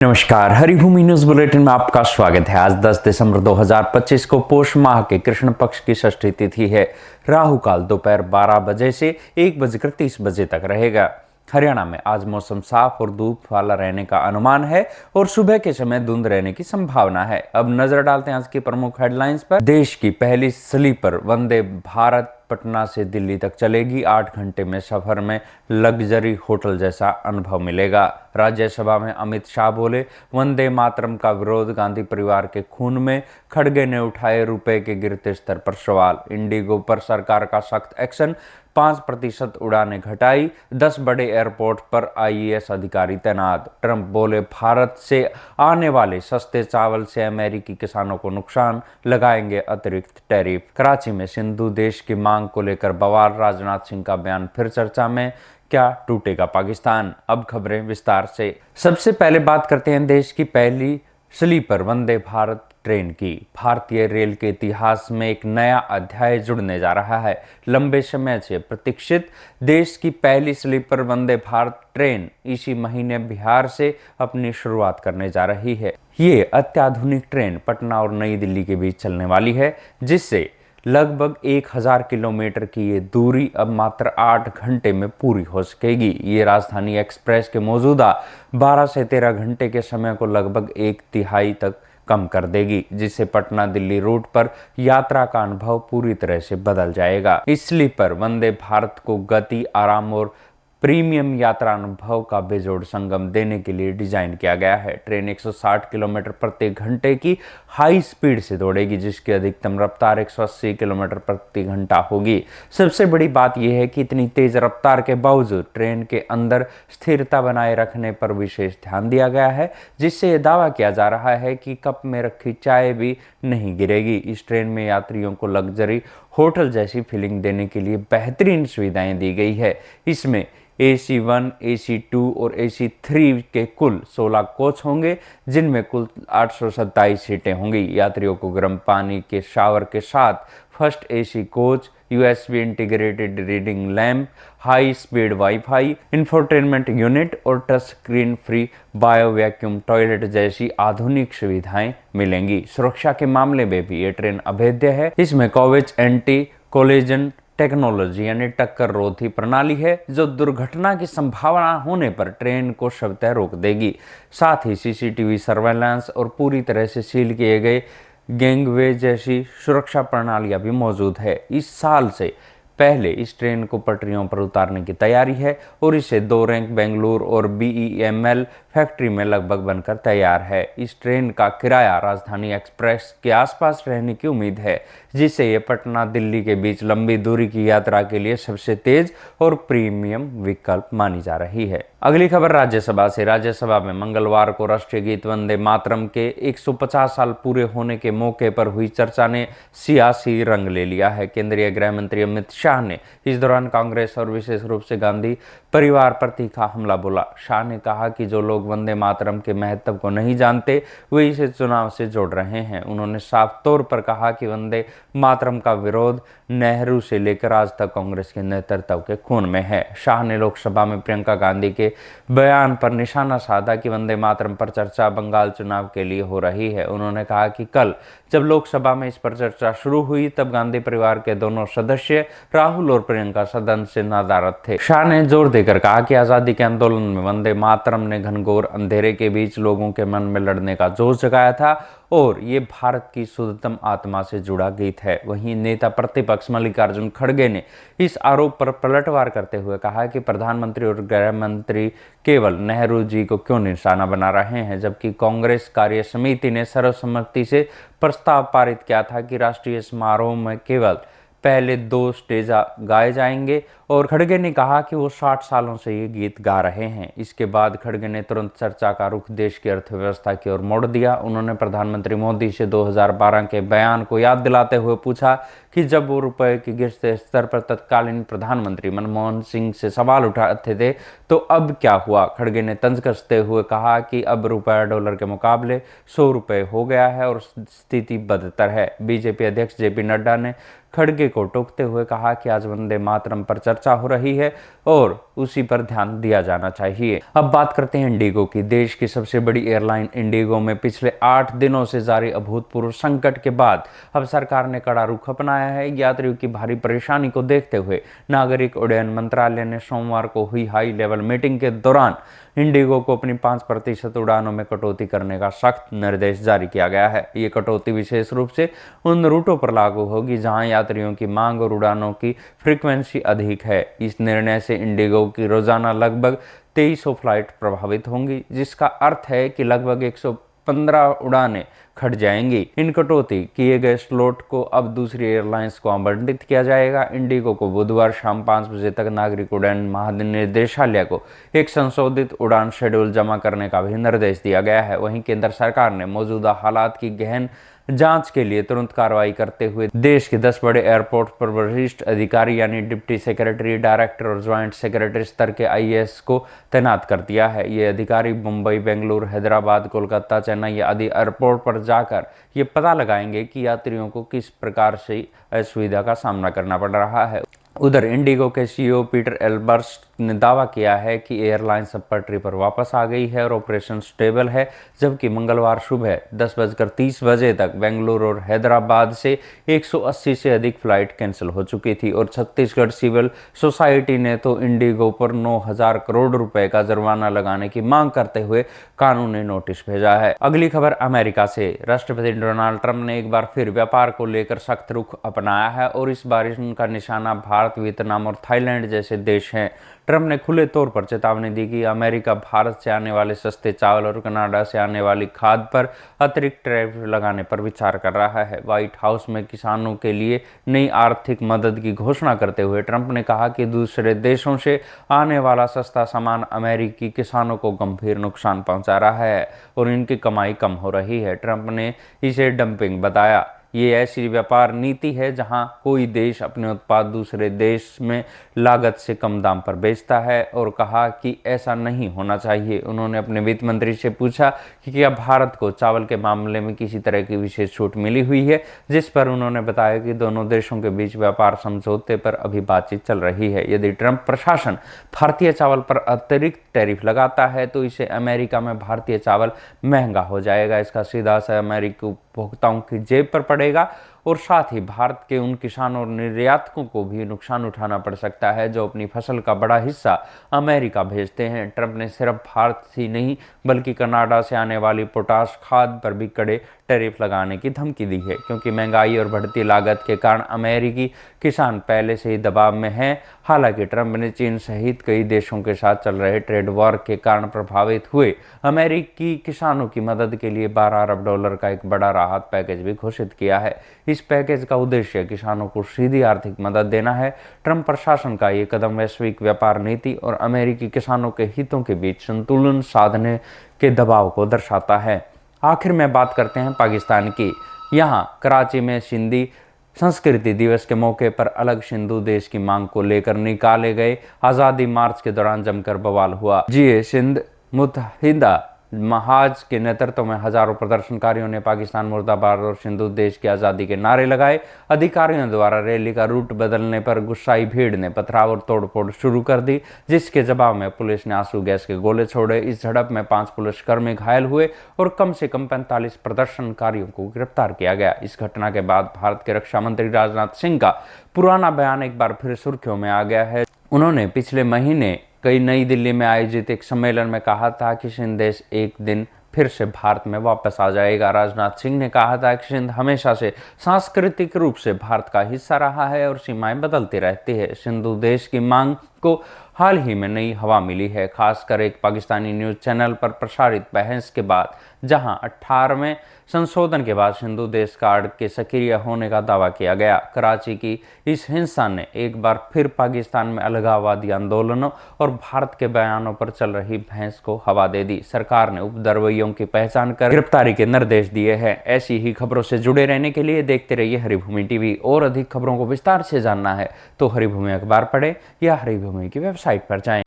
नमस्कार, Haribhoomi news bulletin में आपका स्वागत है। आज 10 दिसंबर 2025 को पोष माह के कृष्ण पक्ष की षष्ठी तिथि है। राहु काल दोपहर 12 बजे से 1:30 तक रहेगा। हरियाणा में आज मौसम साफ और धूप वाला रहने का अनुमान है और सुबह के समय धुंध रहने की संभावना है। अब नजर डालते हैं आज की प्रमुख हेडलाइंस पर। देश की पहली स्लीपर वंदे भारत पटना से दिल्ली तक चलेगी। 8 घंटे में सफर में लग्जरी होटल जैसा अनुभव मिलेगा। राज्यसभा में अमित शाह बोले, वंदे मातरम का विरोध गांधी परिवार के खून में। खड़गे ने उठाए रुपए के गिरते स्तर पर सवाल। इंडिगो पर सरकार का सख्त एक्शन, 5% उड़ानें घटाई। 10 बड़े एयरपोर्ट पर आईएएस अधिकारी तैनात। ट्रंप बोले, भारत से आने वाले सस्ते चावल से अमेरिकी किसानों को नुकसान, लगाएंगे अतिरिक्त टैरिफ। कराची में सिंधु देश की मांग को लेकर बवाल, राजनाथ सिंह का बयान फिर चर्चा में। क्या टूटेगा पाकिस्तान? अब खबरें विस्तार से। सबसे पहले बात करते हैं देश की पहली स्लीपर वंदे भारत ट्रेन की। भारतीय रेल के इतिहास में एक नया अध्याय जुड़ने जा रहा है। लंबे समय से प्रतीक्षित देश की पहली स्लीपर वंदे भारत ट्रेन इसी महीने बिहार से अपनी शुरुआत करने जा रही है। ये अत्याधुनिक ट्रेन पटना और नई दिल्ली के बीच चलने वाली है, जिससे लगभग 1000 किलोमीटर की ये दूरी अब मात्र 8 घंटे में पूरी हो सकेगी। ये राजधानी एक्सप्रेस के मौजूदा 12 से 13 घंटे के समय को लगभग 1/3 तक कम कर देगी, जिससे पटना दिल्ली रूट पर यात्रा का अनुभव पूरी तरह से बदल जाएगा। इस स्लीपर वंदे भारत को गति, आराम और प्रीमियम यात्रा अनुभव का बेजोड़ संगम देने के लिए डिजाइन किया गया है। ट्रेन 160 किलोमीटर प्रति घंटे की हाई स्पीड से दौड़ेगी, जिसकी अधिकतम रफ्तार 180 किलोमीटर प्रति घंटा होगी। सबसे बड़ी बात यह है कि इतनी तेज रफ्तार के बावजूद ट्रेन के अंदर स्थिरता बनाए रखने पर विशेष ध्यान दिया गया है, जिससे यह दावा किया जा रहा है कि कप में रखी चाय भी नहीं गिरेगी। इस ट्रेन में यात्रियों को लग्जरी होटल जैसी फीलिंग देने के लिए बेहतरीन सुविधाएं दी गई है। इसमें AC1, AC2 और AC3 के कुल 16 कोच होंगे, जिनमें कुल 827 सीटें होंगी। यात्रियों को गर्म पानी के शावर के साथ first AC coach, USB integrated reading lamp, high speed wifi, infotainment unit और touch screen free bio vacuum toilet जैसी आधुनिक सुविधाएं मिलेंगी। सुरक्षा के मामले में भी ये ट्रेन अभेद्य है। इसमें कवच एंटी कोलिजन टेक्नोलॉजी यानी टक्कर रोधी प्रणाली है, जो दुर्घटना की संभावना होने पर ट्रेन को स्वतः रोक देगी। साथ ही CCTV सर्वेलेंस और पूरी तरह से सील किए गए गैंगवे जैसी सुरक्षा प्रणालियां भी मौजूद है। इस साल से पहले इस ट्रेन को पटरियों पर उतारने की तैयारी है और इसे 2 रैंक बेंगलुरु और BEML फैक्ट्री में लगभग बनकर तैयार है। इस ट्रेन का किराया राजधानी एक्सप्रेस के आसपास रहने की उम्मीद है, जिससे ये पटना दिल्ली के बीच लंबी दूरी की यात्रा के लिए सबसे तेज और प्रीमियम विकल्प मानी जा रही है। अगली खबर राज्यसभा से। राज्यसभा में मंगलवार को राष्ट्रीय गीत वंदे मातरम के 150 साल पूरे होने के मौके पर हुई चर्चा ने सियासी रंग ले लिया है। केंद्रीय गृह मंत्री अमित शाह ने इस दौरान कांग्रेस और विशेष रूप से गांधी परिवार पर तीखा हमला बोला। शाह ने कहा कि जो लोग वंदे मातरम के महत्व को नहीं जानते, वे इसे चुनाव से जोड़ रहे हैं। उन्होंने साफ तौर पर कहा कि वंदे मातरम का विरोध नेहरू से लेकर आज तक कांग्रेस के नेतृत्व के खून में है। शाह ने लोकसभा में प्रियंका गांधी के बयान पर निशाना साधा कि वंदे मातरम पर चर्चा बंगाल चुनाव के लिए हो रही है। उन्होंने कहा कि कल जब लोकसभा में इस पर चर्चा शुरू हुई, तब गांधी परिवार के दोनों सदस्य राहुल और प्रियंका सदन से नदारद थे। शाह ने जोर देकर कहा कि आजादी के आंदोलन में वंदे मातरम ने घनघोर अंधेरे के बीच लोगों के मन में लड़ने का जोश जगाया था और ये भारत की शुद्धतम आत्मा से जुड़ा गीत है। वहीं नेता प्रतिपक्ष मल्लिकार्जुन खड़गे ने इस आरोप पर पलटवार करते हुए कहा कि प्रधानमंत्री और गृह मंत्री केवल नेहरू जी को क्यों निशाना बना रहे हैं, जबकि कांग्रेस कार्य समिति ने सर्वसम्मति से प्रस्ताव पारित किया था कि राष्ट्रीय समारोह में केवल पहले 2 स्टेज गाए जाएंगे। और खड़गे ने कहा कि वो 60 सालों से ये गीत गा रहे हैं। इसके बाद खड़गे ने तुरंत चर्चा का रुख देश की अर्थव्यवस्था की ओर मोड़ दिया। उन्होंने प्रधानमंत्री मोदी से 2012 के बयान को याद दिलाते हुए पूछा कि जब वो रुपए के गिरते स्तर पर तत्कालीन प्रधानमंत्री मनमोहन सिंह से सवाल उठाते थे, तो अब क्या हुआ। खड़गे ने तंज कसते हुए कहा कि अब रुपया डॉलर के मुकाबले 100 रुपये हो गया है और स्थिति बदतर है। बीजेपी अध्यक्ष JP नड्डा ने खड़गे को टोकते हुए कहा कि आज वंदे मातरम पर चर्चा हो रही है और उसी पर ध्यान दिया जाना चाहिए। अब बात करते हैं इंडिगो की। देश की सबसे बड़ी एयरलाइन इंडिगो में पिछले 8 दिनों से जारी अभूतपूर्व संकट के बाद अब सरकार ने कड़ा रुख अपनाया है। यात्रियों की भारी परेशानी को देखते हुए नागरिक उड्डयन मंत्रालय ने सोमवार को हुई हाई लेवल मीटिंग के दौरान इंडिगो को अपनी 5% उड़ानों में कटौती करने का सख्त निर्देश जारी किया गया है। ये कटौती विशेष रूप से उन रूटों पर लागू होगी जहां यात्रियों की मांग और उड़ानों की फ्रीक्वेंसी अधिक है। इस निर्णय से इंडिगो की रोजाना लगभग 2300 फ्लाइट प्रभावित होंगी, जिसका अर्थ है कि लगभग 115 उड़ानें खट जाएंगी। इन कटौती किए गए स्लॉट को अब दूसरी एयरलाइंस को आवंटित किया जाएगा। इंडिगो को बुधवार शाम 5 बजे तक नागरिक उड्डयन महानिदेशालय को एक संशोधित उड़ान शेड्यूल जमा करने का भी निर्देश दिया गया है। वहीं केंद्र सरकार ने मौजूदा हालात की गहन जांच के लिए तुरंत कार्रवाई करते हुए देश के 10 बड़े एयरपोर्ट पर वरिष्ठ अधिकारी यानी डिप्टी सेक्रेटरी, डायरेक्टर और ज्वाइंट सेक्रेटरी स्तर के आईएएस को तैनात कर दिया है। ये अधिकारी मुंबई, बेंगलुरु, हैदराबाद, कोलकाता, चेन्नई आदि एयरपोर्ट पर जाकर ये पता लगाएंगे कि यात्रियों को किस प्रकार से असुविधा का सामना करना पड़ रहा है। उधर इंडिगो के सीईओ पीटर एल्बर्स ने दावा किया है कि एयरलाइन सब पटरी पर वापस आ गई है और ऑपरेशन स्टेबल है, जबकि मंगलवार सुबह 10:30 तक बेंगलुरु और हैदराबाद से 180 से अधिक फ्लाइट कैंसिल हो चुकी थी। और छत्तीसगढ़ सिविल सोसाइटी ने तो इंडिगो पर 9,000 करोड़ रुपए का जुर्माना लगाने की मांग करते हुए कानूनी नोटिस भेजा है। अगली खबर अमेरिका से। राष्ट्रपति डोनाल्ड ट्रंप ने एक बार फिर व्यापार को लेकर सख्त रुख अपनाया है और इस बार उनका निशाना भारत, वियतनाम और थाईलैंड जैसे देश हैं। ट्रंप ने खुले तौर पर चेतावनी दी कि अमेरिका भारत से आने वाले सस्ते चावल और कनाडा से आने वाली खाद पर अतिरिक्त टैरिफ लगाने पर विचार कर रहा है। व्हाइट हाउस में किसानों के लिए नई आर्थिक मदद की घोषणा करते हुए ट्रंप ने कहा कि दूसरे देशों से आने वाला सस्ता सामान अमेरिकी किसानों को गंभीर नुकसान पहुंचा रहा है और इनकी कमाई कम हो रही है। ट्रंप ने इसे डंपिंग बताया। ये ऐसी व्यापार नीति है जहां कोई देश अपने उत्पाद दूसरे देश में लागत से कम दाम पर बेचता है और कहा कि ऐसा नहीं होना चाहिए। उन्होंने अपने वित्त मंत्री से पूछा कि क्या भारत को चावल के मामले में किसी तरह की विशेष छूट मिली हुई है, जिस पर उन्होंने बताया कि दोनों देशों के बीच व्यापार समझौते पर अभी बातचीत चल रही है। यदि ट्रंप प्रशासन भारतीय चावल पर अतिरिक्त टैरिफ लगाता है तो इसे अमेरिका में भारतीय चावल महंगा हो जाएगा। इसका सीधा असर अमेरिकी उपभोक्ताओं की जेब पर पड़ेगा और साथ ही भारत के उन किसानों और निर्यातकों को भी नुकसान उठाना पड़ सकता है जो अपनी फसल का बड़ा हिस्सा अमेरिका भेजते हैं। ट्रंप ने सिर्फ भारत ही नहीं बल्कि कनाडा से आने वाली पोटाश खाद पर भी कड़े टैरिफ लगाने की धमकी दी है, क्योंकि महंगाई और बढ़ती लागत के कारण अमेरिकी किसान पहले से ही दबाव में हैं। हालांकि ट्रंप ने चीन सहित कई देशों के साथ चल रहे ट्रेड वॉर के कारण प्रभावित हुए अमेरिकी किसानों की मदद के लिए $12 अरब का एक बड़ा राहत पैकेज भी घोषित किया है। इस पैकेज का उद्देश्य किसानों को सीधी आर्थिक मदद देना है। ट्रंप प्रशासन का ये कदम वैश्विक व्यापार नीति और अमेरिकी किसानों के हितों के बीच संतुलन साधने के दबाव को दर्शाता है। आखिर में बात करते हैं पाकिस्तान की। यहाँ कराची में सिंधी संस्कृति दिवस के मौके पर अलग सिंधु देश की मांग को लेकर निकाले गए आज़ादी मार्च के दौरान जमकर बवाल हुआ। जीए सिंध मुत्तहिदा महाज के नेतृत्व में हजारों प्रदर्शनकारियों ने पाकिस्तान मुर्दाबाद और सिंधु देश की आज़ादी के नारे लगाए। अधिकारियों द्वारा रैली का रूट बदलने पर गुस्साई भीड़ ने पथराव और तोड़फोड़ शुरू कर दी, जिसके जवाब में पुलिस ने आंसू गैस के गोले छोड़े। इस झड़प में 5 पुलिसकर्मी घायल हुए और कम से कम 45 प्रदर्शनकारियों को गिरफ्तार किया गया। इस घटना के बाद भारत के रक्षा मंत्री राजनाथ सिंह का पुराना बयान एक बार फिर सुर्खियों में आ गया है। उन्होंने पिछले महीने नई दिल्ली में आयोजित एक सम्मेलन में कहा था कि सिंध देश एक दिन फिर से भारत में वापस आ जाएगा। राजनाथ सिंह ने कहा था कि सिंध हमेशा से सांस्कृतिक रूप से भारत का हिस्सा रहा है और सीमाएं बदलती रहती है। सिंधु देश की मांग को हाल ही में नई हवा मिली है, खासकर एक पाकिस्तानी न्यूज चैनल पर प्रसारित बहस के बाद, जहां 18वें संशोधन के बाद सिंधु देश कार्ड के सक्रिय होने का दावा किया गया। कराची की इस हिंसा ने एक बार फिर पाकिस्तान में अलगाववादी आंदोलनों और भारत के बयानों पर चल रही बहस को हवा दे दी। सरकार ने उपद्रवियों की पहचान कर गिरफ्तारी के निर्देश दिए हैं। ऐसी ही खबरों से जुड़े रहने के लिए देखते रहिए हरिभूमि टीवी। और अधिक खबरों को विस्तार से जानना है तो हरिभूमि अखबार पढ़ें या हरिभूमि की वेबसाइट पर जाएं।